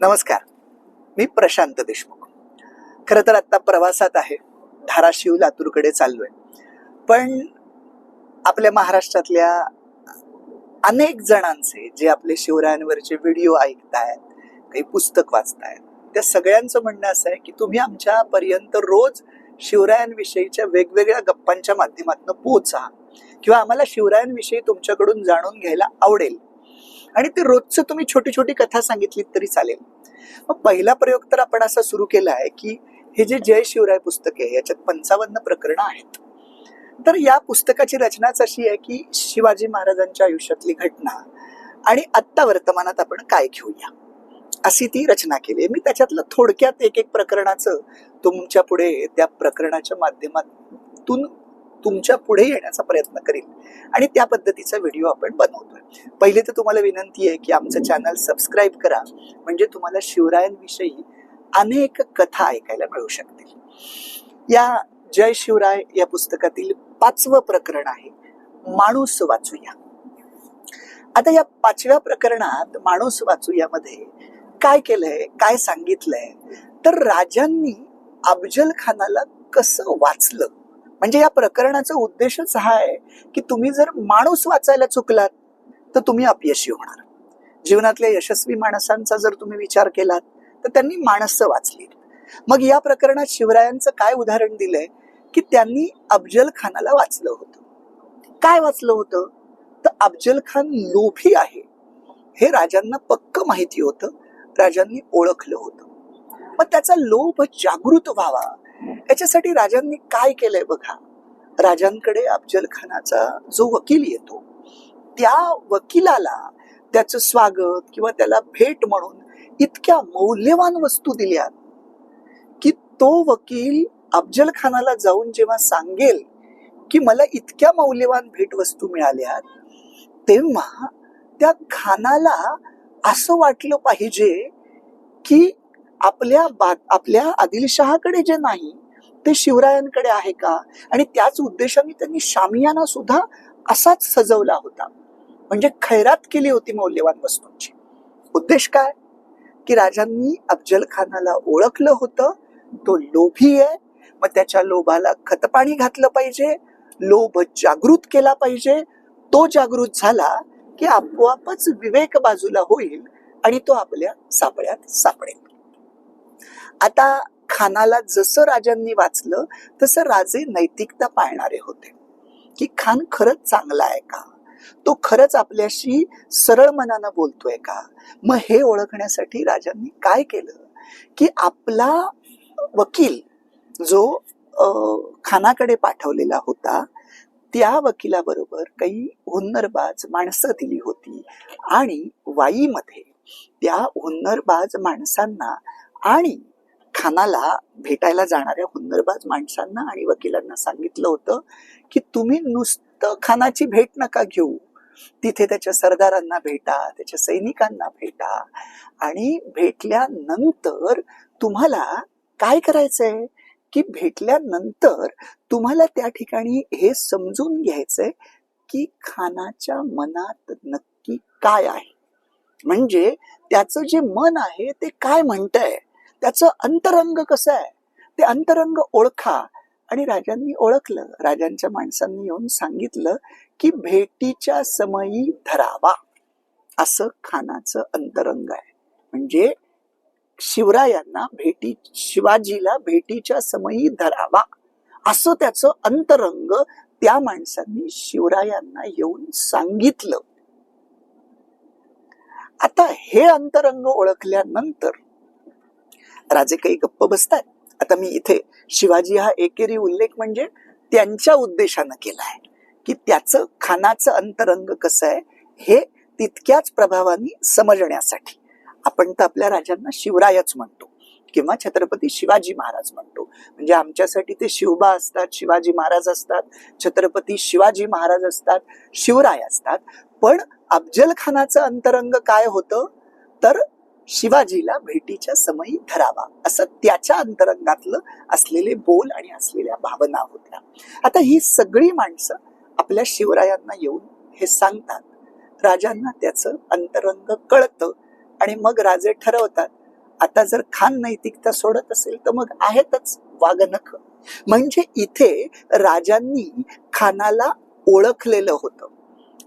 नमस्कार. मी प्रशांत देशमुख. खरं तर आता प्रवासात आहे. धाराशिव लातूरकडे चाललोय. पण आपल्या महाराष्ट्रातल्या अनेक जणांचे जे आपले शिवरायांवरचे व्हिडिओ ऐकतायत, काही पुस्तक वाचतायत, त्या सगळ्यांचं म्हणणं असं आहे की तुम्ही आमच्यापर्यंत रोज शिवरायांविषयीच्या वेगवेगळ्या गप्पांच्या माध्यमातून पोहोचा किंवा आम्हाला शिवरायांविषयी तुमच्याकडून जाणून घ्यायला आवडेल. आणि ते रोजचं तुम्ही छोटी छोटी कथा सांगितलीत तरी चालेल. मग पहिला प्रयोग तर आपण असा सुरू केला आहे की हे जे जय शिवराय पुस्तक आहे याच्यात 55 प्रकरणं आहेत. तर या पुस्तकाची रचनाच अशी आहे की शिवाजी महाराजांच्या आयुष्यातली घटना आणि आत्ता वर्तमानात आपण काय घेऊया अशी ती रचना केली आहे. मी त्याच्यातलं थोडक्यात एक एक प्रकरणाचं तुमच्या पुढे त्या प्रकरणाच्या माध्यमातून तुमच्या पुढे येण्याचा प्रयत्न करेल आणि त्या पद्धतीचा व्हिडिओ आपण बनवतोय. पहिले तर तुम्हाला विनंती आहे की आमचं चॅनल सबस्क्राईब करा, म्हणजे तुम्हाला शिवरायांविषयी अनेक कथा ऐकायला मिळू शकतील. या जय शिवराय या पुस्तकातील 5वं प्रकरण आहे माणूस वाचूया. आता या 5व्या प्रकरणात माणूस वाचूयामध्ये काय केलंय, काय सांगितलंय, तर राजांनी अफजल खानाला कसं वाचलं. म्हणजे या प्रकरणाचा उद्देशच हा आहे की तुम्ही जर माणूस वाचायला चुकलात तर तुम्ही अपयशी होणार. जीवनातल्या यशस्वी माणसांचा जर तुम्ही विचार केलात तर त्यांनी माणसं वाचली. मग या प्रकरणात शिवरायांचं काय उदाहरण दिलंय की त्यांनी अफजल खानाला वाचलं होतं. काय वाचलं होतं तर अफजल खान लोभी आहे हे राजांना पक्क माहिती होतं, राजांनी ओळखलं होतं. मग त्याचा लोभ जागृत व्हावा याच्यासाठी राजांनी काय केलंय बघा. राजांकडे अफजल खानाचा जो वकील येतो त्या वकिलाला त्याचं स्वागत किंवा त्याला भेट म्हणून इतक्या मौल्यवान वस्तू दिल्या की तो वकील अफजल खानाला जाऊन जेव्हा सांगेल की मला इतक्या मौल्यवान भेटवस्तू मिळाल्या, तेव्हा त्या खानाला असं वाटलं पाहिजे की आपल्या आदिलशहाकडे जे नाही ते शिवरायांकडे आहे का. आणि त्याच उद्देशाने त्यांनी शामियाना सुद्धा असाच सजवला होता, म्हणजे खैरात केली होती मौल्यवान वस्तूंची. उद्देश काय की राजांनी अफजल खानाला ओळखलं होतं, तो लोभी आहे, मग त्याच्या लोभाला खतपाणी घातलं पाहिजे, लोभ जागृत केला पाहिजे. तो जागृत झाला की आपोआपच विवेक बाजूला होईल आणि तो आपल्या सापळ्यात सापडेल. आता खानाला जसं राजांनी वाचलं तसं राजे नैतिकता पाळणारे होते की खान खरंच चांगला आहे का, तो खरंच आपल्याशी सरळ मनानं बोलतोय का. मग हे ओळखण्यासाठी राजांनी काय केलं की आपला वकील जो खानाकडे पाठवलेला होता त्या वकिलाबरोबर काही हुन्नरबाज माणसं दिली होती आणि वाईमध्ये त्या हुन्नरबाज माणसांना आणि खानाला भेटायला जाणाऱ्या हुन्नरबाज माणसांना आणि वकिलांना सांगितलं होतं की तुम्ही नुसतं खानाची भेट नका घेऊ, तिथे त्याच्या सरदारांना भेटा, त्याच्या सैनिकांना भेटा आणि भेटल्यानंतर तुम्हाला काय करायचंय की भेटल्यानंतर तुम्हाला त्या ठिकाणी हे समजून घ्यायचंय की खानाच्या मनात नक्की काय आहे, म्हणजे त्याचं जे मन आहे ते काय म्हणतंय, त्याचं अंतरंग कसं आहे ते अंतरंग ओळखा. आणि राजांनी ओळखलं. राजांच्या माणसांनी येऊन सांगितलं की भेटीच्या समयी धरावा असं खानाचं अंतरंग आहे. म्हणजे शिवरायांना शिवाजीला भेटीच्या समयी धरावा असं त्याचं अंतरंग त्या माणसांनी शिवरायांना येऊन सांगितलं. आता हे अंतरंग ओळखल्यानंतर राजे काही गप्प बसतात. आता मी इथे शिवाजी हा एकेरी उल्लेख म्हणजे त्यांच्या उद्देशानं केलाय की त्याचं खानाचं अंतरंग कसं आहे हे तितक्याच प्रभावाने समजण्यासाठी. आपण तर आपल्या राजांना शिवरायच म्हणतो किंवा छत्रपती शिवाजी महाराज म्हणतो, म्हणजे आमच्यासाठी ते शिवबा असतात, शिवाजी महाराज असतात, छत्रपती शिवाजी महाराज असतात, शिवराय असतात. पण अफजल खानाचं अंतरंग काय होतं तर शिवाजीला भेटीच्या समयी धरावा असं त्याच्या अंतरंगातलं असलेले बोल आणि असलेल्या भावना होत्या. आता ही सगळी माणसं आपल्या शिवरायांना येऊन हे सांगतात. राजांना त्याचं अंतरंग कळतं आणि मग राजे ठरवतात आता जर खान नैतिकता सोडत असेल तर मग आहेतच वाघनख. म्हणजे इथे राजांनी खानाला ओळखलेलं होतं,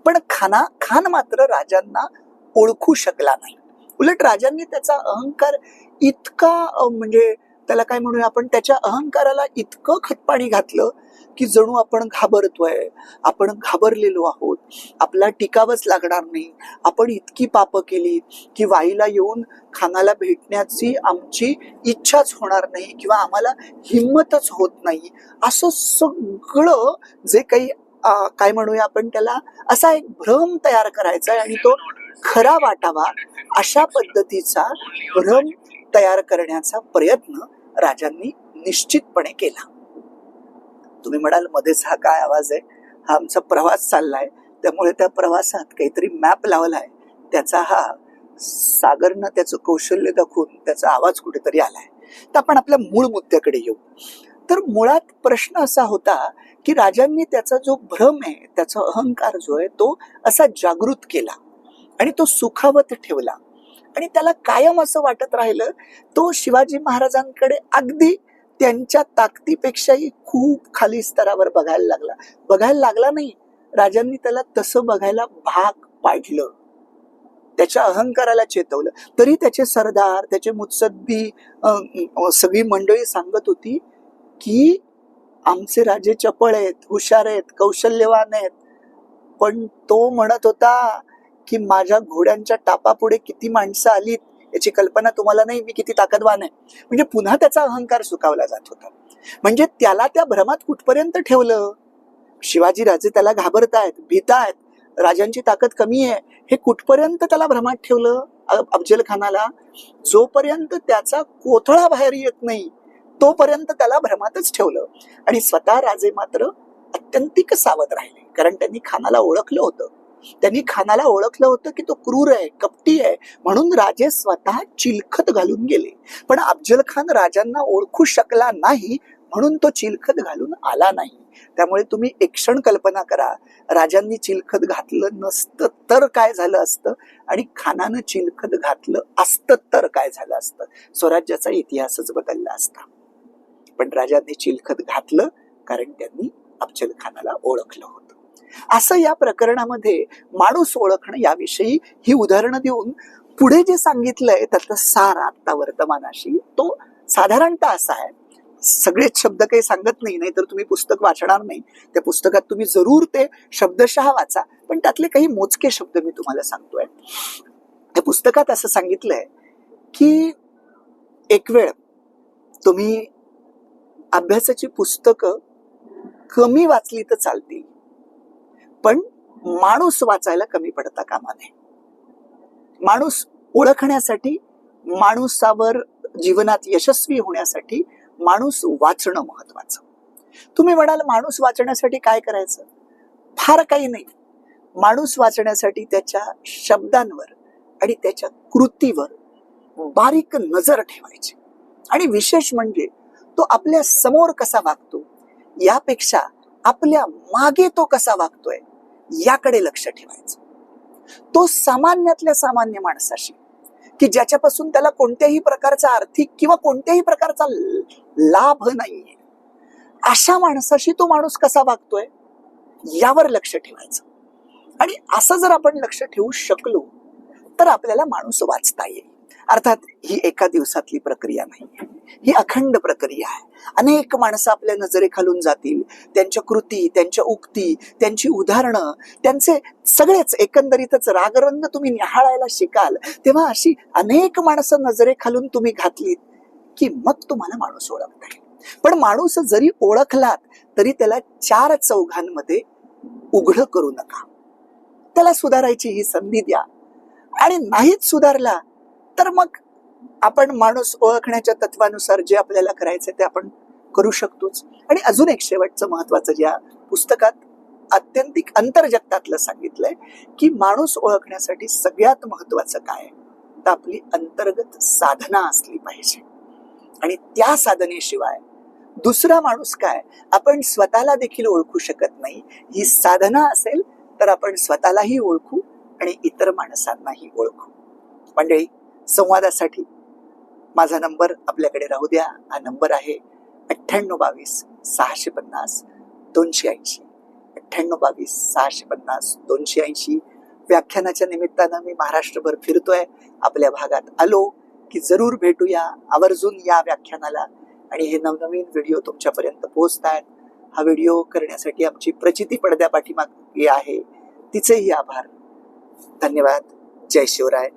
पण खान मात्र राजांना ओळखू शकला नाही. उलट राजांनी त्याचा अहंकार इतका म्हणजे त्याला काय म्हणूया आपण, त्याच्या अहंकाराला इतकं खतपाणी घातलं की जणू आपण घाबरतोय, आपण घाबरलेलो आहोत, आपला टिकावंच लागणार नाही, आपण इतकी पापं केली की वाईला येऊन खानाला भेटण्याची आमची इच्छाच होणार नाही किंवा आम्हाला हिंमतच होत नाही, असं सगळं जे काही काय म्हणूया आपण त्याला, असा एक भ्रम तयार करायचा आणि तो खरा वाटावा अशा पद्धतीचा भ्रम तयार करण्याचा प्रयत्न राजांनी निश्चितपणे केला. तुम्ही म्हणाल मध्येच हा काय आवाज आहे, हा आमचा प्रवास चाललाय त्यामुळे त्या प्रवासात काहीतरी मॅप लावलाय, त्याचा हा सागरनं त्याचं कौशल्य दाखवून त्याचा आवाज कुठेतरी आलाय. तर आपण आपल्या मूळ मुद्द्याकडे येऊ. तर मुळात प्रश्न असा होता की राजांनी त्याचा जो भ्रम आहे, त्याचा अहंकार जो आहे तो असा जागृत केला आणि तो सुखावत ठेवला आणि त्याला कायम असं वाटत राहिलं तो शिवाजी महाराजांकडे अगदी त्यांच्या ताकदीपेक्षाही खूप खाली स्तरावर बघायला लागला नाही, राजांनी त्याला तसं बघायला भाग पाडलं, त्याच्या अहंकाराला चेतवलं. तरी त्याचे सरदार, त्याचे मुत्सद्दी, सगळी मंडळी सांगत होती की आमचे राजे चपळ आहेत, हुशार आहेत, कौशल्यवान आहेत. पण तो म्हणत होता की माझ्या घोड्यांच्या टापापुढे किती माणसं आलीत याची कल्पना तुम्हाला नाही, मी किती ताकदवान आहे. म्हणजे पुन्हा त्याचा अहंकार सुकावला जात होता. म्हणजे त्याला त्या भ्रमात कुठपर्यंत ठेवलं, शिवाजी राजे त्याला घाबरतायत, भीतायत, राजांची ताकद कमी आहे, हे कुठपर्यंत त्याला भ्रमात ठेवलं अफजल खानाला, जोपर्यंत त्याचा कोथळा बाहेर येत नाही तोपर्यंत त्याला भ्रमातच ठेवलं. आणि स्वतः राजे मात्र अत्यंतिक सावध राहिले, कारण त्यांनी खानाला ओळखलं होतं की तो क्रूर आहे, कपटी आहे, म्हणून राजे स्वतः चिलखत घालून गेले. पण अफजल खान राजांना ओळखू शकला नाही म्हणून तो चिलखत घालून आला नाही. त्यामुळे तुम्ही एक क्षण कल्पना करा, राजांनी चिलखत घातलं नसतं तर काय झालं असतं आणि खानानं चिलखत घातलं असतं तर काय झालं असतं. स्वराज्याचा इतिहासच बदलला असता. पण राजांनी चिलखत घातलं कारण त्यांनी अफजल खानाला ओळखलं होतं. असं या प्रकरणामध्ये माणूस ओळखणं याविषयी ही उदाहरणं देऊन पुढे जे सांगितलंय त्याचा सार आता वर्तमानाशी तो साधारणतः असा आहे. सगळेच शब्द काही सांगत नाही, तर तुम्ही पुस्तक वाचणार नाही. त्या पुस्तकात तुम्ही जरूर ते शब्दशः वाचा, पण त्यातले काही मोजके शब्द मी तुम्हाला सांगतोय. त्या पुस्तकात असं सांगितलंय की एक वेळ तुम्ही अभ्यासाची पुस्तकं कमी वाचली तर चालतील, पण माणूस वाचायला कमी पडता कामा नये. माणूस ओळखण्यासाठी, माणूसावर जीवनात यशस्वी होण्यासाठी माणूस वाचणं महत्वाचं. तुम्ही म्हणाल माणूस वाचण्यासाठी काय करायचं? फार काही नाही. माणूस वाचण्यासाठी त्याच्या शब्दांवर आणि त्याच्या कृतीवर बारीक नजर ठेवायची आणि विशेष म्हणजे तो आपल्या समोर कसा वागतो यापेक्षा आपल्या मागे तो कसा वागतोय याकडे लक्ष ठेवायचं. तो सामान्यातल्या सामान्य माणसाशी की ज्याच्यापासून त्याला कोणत्याही प्रकारचा आर्थिक किंवा कोणत्याही प्रकारचा लाभ नाहीये, अशा माणसाशी तो माणूस कसा वागतोय यावर लक्ष ठेवायचं. आणि असं जर आपण लक्ष ठेवू शकलो तर आपल्याला माणूस वाचता येईल. अर्थात ही एका दिवसातली प्रक्रिया नाही, ही अखंड प्रक्रिया आहे. अनेक माणसं आपल्या नजरेखालून जातील, त्यांच्या कृती, त्यांच्या उक्ती, त्यांची उदाहरणं, त्यांचे सगळेच एकंदरीतच रागरंग तुम्ही निहाळायला शिकाल. तेव्हा अशी अनेक माणसं नजरेखालून तुम्ही घातलीत की मग तुम्हाला माणूस ओळखता येईल. पण माणूस जरी ओळखलात तरी त्याला चार चौघांमध्ये उघड करू नका. त्याला सुधारायची ही संधी द्या आणि नाहीच सुधारला तर मग आपण माणूस ओळखण्याच्या तत्वानुसार जे आपल्याला करायचं ते आपण करू शकतोच. आणि अजून एक शेवटचं महत्वाचं ज्या पुस्तकात अत्यंतिक अंतर्जगतातलं सांगितलंय की माणूस ओळखण्यासाठी सगळ्यात महत्वाचं काय तर आपली अंतर्गत साधना असली पाहिजे. आणि त्या साधनेशिवाय दुसरा माणूस काय आपण स्वतःला देखील ओळखू शकत नाही. ही साधना असेल तर आपण स्वतःलाही ओळखू आणि इतर माणसांनाही ओळखू. मंडळी, संवादासाठी माझा नंबर आपल्याकडे राहू द्या. हा नंबर आहे 9822 650 280. 9822 650 280. व्याख्यानाच्या निमित्तानं मी महाराष्ट्रभर फिरतोय. आपल्या भागात आलो की जरूर भेटूया. आवर्जून या व्याख्यानाला. आणि हे नवनवीन व्हिडिओ तुमच्यापर्यंत पोहोचतात. हा व्हिडिओ करण्यासाठी आमची प्रचिती पडद्या पाठीमागे आहे, तिचेही आभार. धन्यवाद. जय शिवराय.